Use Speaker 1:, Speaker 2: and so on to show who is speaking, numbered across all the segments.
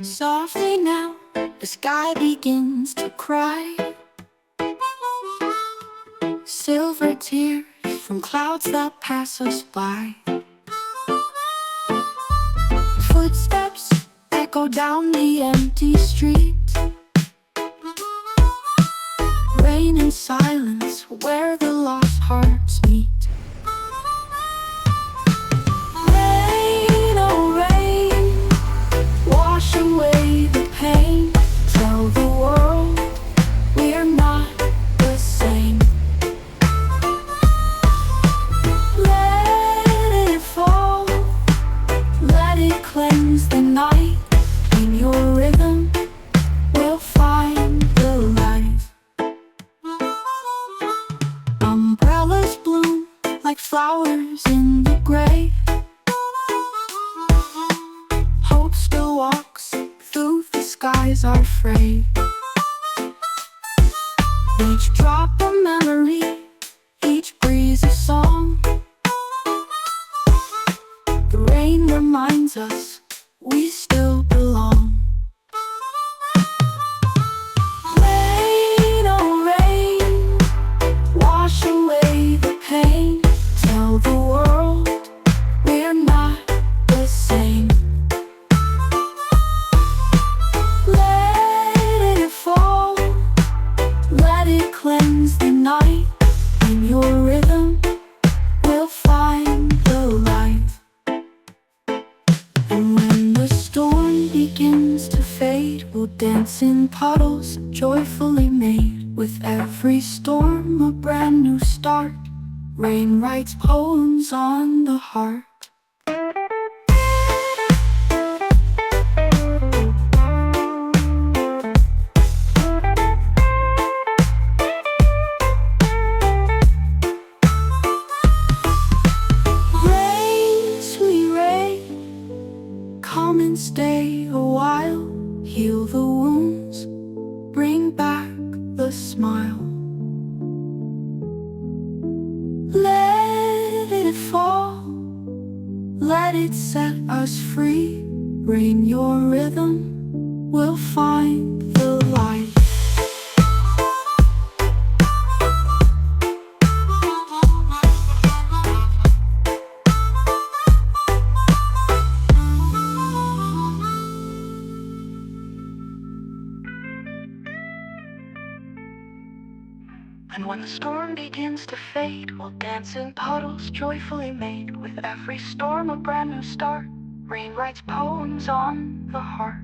Speaker 1: Softly now, the sky begins to cry. Silver tears from clouds that pass us by. Footsteps echo down the empty street. Rain and silence where the lost hearts meet. Rain, oh rain, wash away the pain. Tell the world we're not the same. Let it fall, let it cleanse the night. In your rhythm we'll find the light. Umbrellas bloom like flowers in the gray. Hope still walks through the skies are frayed. Each drop a memory, each breeze a song. The rain reminds us we still belong. Rain, oh rain, wash away the pain. Tell the world we're not the same. Let it fall, let it cleanse the night. In your rhythm we'll find the light. And when the storm begins to fade, we'll dance in puddles joyfully made. With every storm a brand new start. Rain writes poems on the heart. Rain, sweet rain, come and stay a while. Heal the wounds, bring back the smile. Let it fall, let it set us free. Rain, your rhythm, we'll find the light. And when the storm begins to fade, we'll dance in puddles joyfully made. With every storm a brand new start. Rain writes poems on the heart.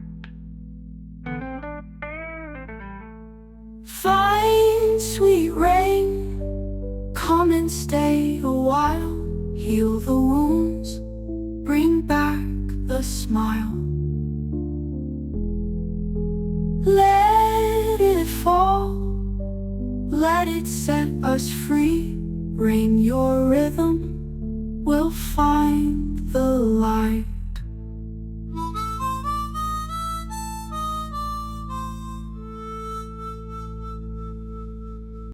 Speaker 1: Fine, sweet rain, come and stay a while. Heal the wounds, bring back the smile. Let it fall, let it set us free. Rain, your rhythm, we'll find the light.